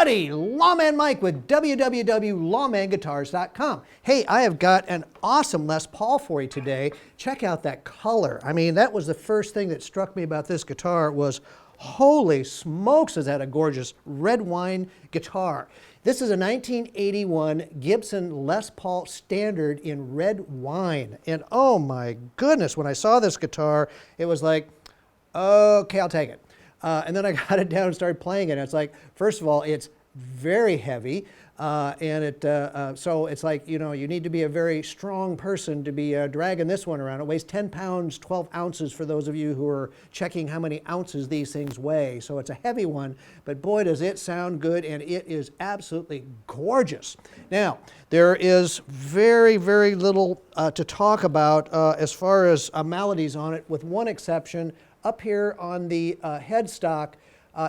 Howdy, Lawman Mike with www.lawmanguitars.com. Hey, I have got an awesome Les Paul for you today. Check out that color. I mean, that was the first thing that struck me about this guitar was, holy smokes, is that a gorgeous red wine guitar. This is a 1981 Gibson Les Paul Standard in red wine. And oh my goodness, when I saw this guitar, it was like, okay, I'll take it. And then I got it down and started playing it. And it's like, first of all, it's very heavy. So it's like, you know, you need to be a very strong person to be dragging this one around. It weighs 10 pounds, 12 ounces for those of you who are checking how many ounces these things weigh. So it's a heavy one, but boy, does it sound good, and it is absolutely gorgeous. Now, there is very, very little to talk about as far as maladies on it, with one exception. Up here on the headstock,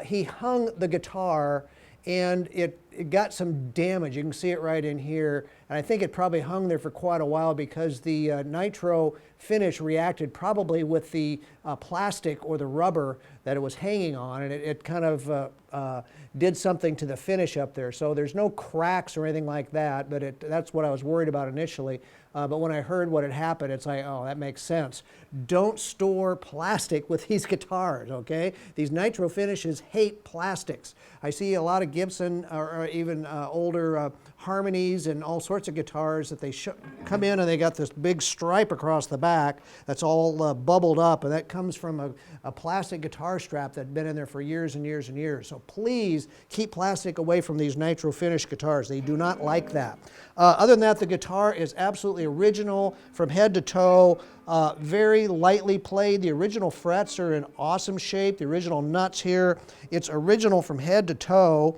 he hung the guitar and it got some damage. You can see it right in here. And I think it probably hung there for quite a while because the nitro finish reacted probably with the plastic or the rubber that it was hanging on, and it kind of did something to the finish up there. So there's no cracks or anything like that, but that's what I was worried about initially. But when I heard what had happened, it's like, oh, that makes sense. Don't store plastic with these guitars, okay? These nitro finishes hate plastics. I see a lot of Gibson or even older Harmonies and all sorts of guitars that they come in and they got this big stripe across the back that's all bubbled up, and that comes from a plastic guitar strap that had been in there for years and years and years. So please keep plastic away from these nitro finish guitars. They do not like that. Other than that, the guitar is absolutely original from head to toe, very lightly played. The original frets are in awesome shape. The original nuts here, it's original from head to toe.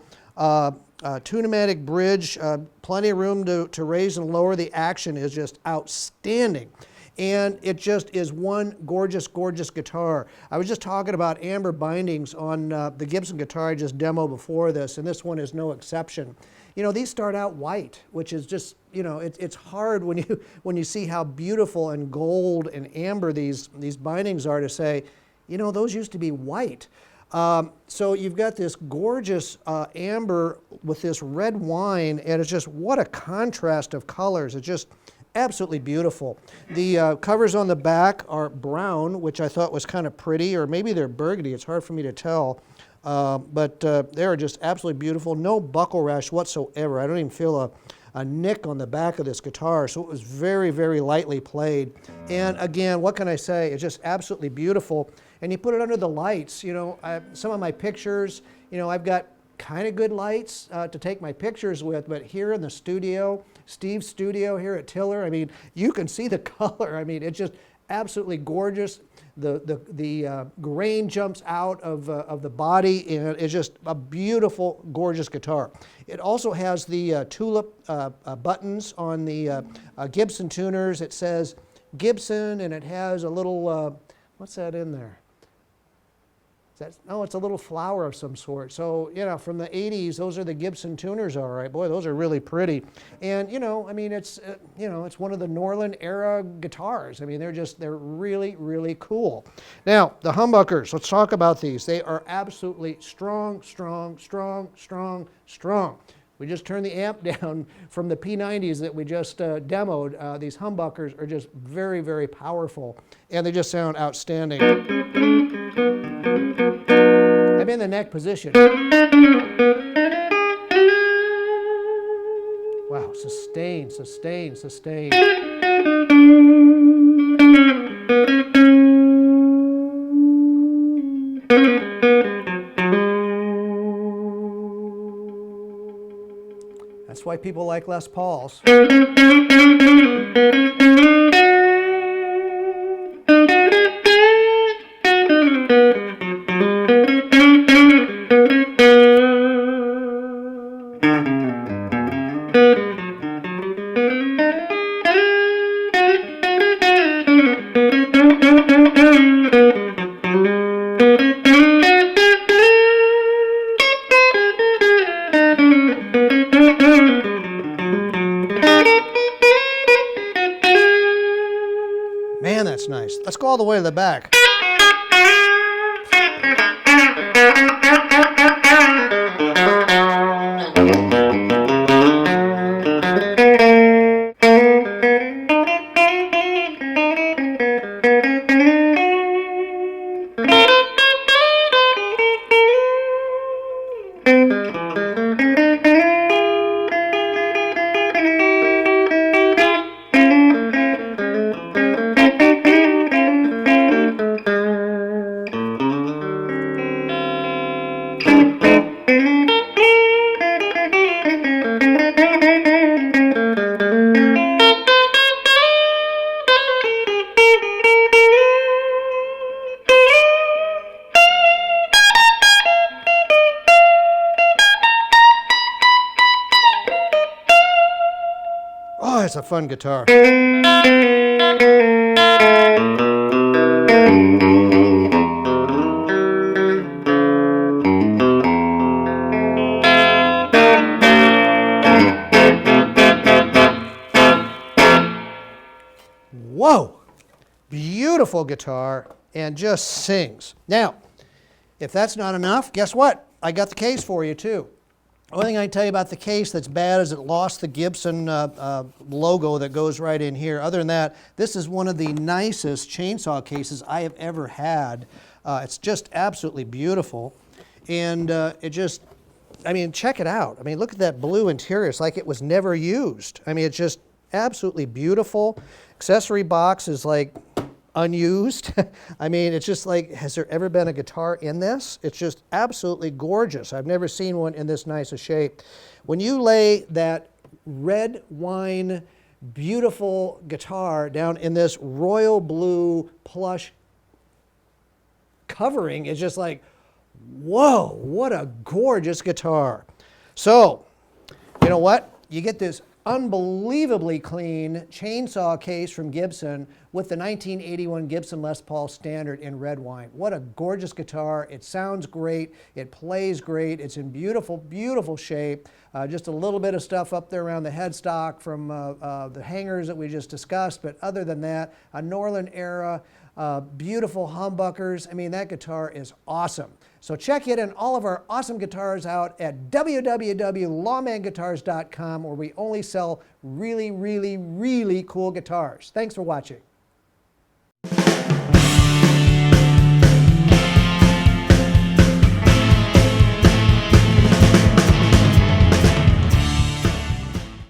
Tune-o-matic bridge, plenty of room to raise and lower. The action is just outstanding. And it just is one gorgeous, gorgeous guitar. I was just talking about amber bindings on the Gibson guitar I just demoed before this, and this one is no exception. You know, these start out white, which is just, you know, it's hard when you see how beautiful and gold and amber these bindings are to say, you know, those used to be white. So you've got this gorgeous amber with this red wine, and it's just, what a contrast of colors. It's just absolutely beautiful. The covers on the back are brown, which I thought was kind of pretty, or maybe they're burgundy. It's hard for me to tell. But they are just absolutely beautiful. No buckle rash whatsoever. I don't even feel a nick on the back of this guitar, so it was very, very lightly played. And again, what can I say? It's just absolutely beautiful. And you put it under the lights. You know, some of my pictures, you know, I've got kind of good lights to take my pictures with, but here in the studio, Steve's studio here at Tiller, I mean, you can see the color. I mean, it's just absolutely gorgeous. The grain jumps out of the body, and it's just a beautiful, gorgeous guitar. It also has the tulip buttons on the Gibson tuners. It says Gibson, and it has a little, what's that in there? Oh, it's a little flower of some sort. So, you know, from the 80s, those are the Gibson tuners, all right. Boy, those are really pretty. And, you know, I mean, it's, you know, it's one of the Norlin era guitars. I mean, they're really, really cool. Now, the humbuckers, let's talk about these. They are absolutely strong, strong, strong, strong, strong. We just turned the amp down from the P90s that we just demoed. These humbuckers are just very, very powerful, and they just sound outstanding. I'm in the neck position. Wow, sustain, sustain, sustain. That's why people like Les Pauls. Man, that's nice. Let's go all the way to the back. it's a fun guitar. Whoa, beautiful guitar, and just sings. Now, if that's not enough, guess what? I got the case for you too. Only thing I can tell you about the case that's bad is it lost the Gibson logo that goes right in here. Other than that, this is one of the nicest chainsaw cases I have ever had. It's just absolutely beautiful. And it just, I mean, check it out. I mean, look at that blue interior. It's like it was never used. I mean, it's just absolutely beautiful. Accessory box is like unused. I mean, it's just like, has there ever been a guitar in this? It's just absolutely gorgeous. I've never seen one in this nice a shape. When you lay that red wine, beautiful guitar down in this royal blue plush covering, it's just like, whoa, what a gorgeous guitar. So, you know what? You get this unbelievably clean chainsaw case from Gibson with the 1981 Gibson Les Paul Standard in red wine. What a gorgeous guitar. It sounds great. It plays great. It's in beautiful, beautiful shape. Just a little bit of stuff up there around the headstock from the hangers that we just discussed, but other than that, a Norlin era, beautiful humbuckers. I mean, that guitar is awesome. So check it and all of our awesome guitars out at www.lawmanguitars.com, where we only sell really, really, really cool guitars. Thanks for watching.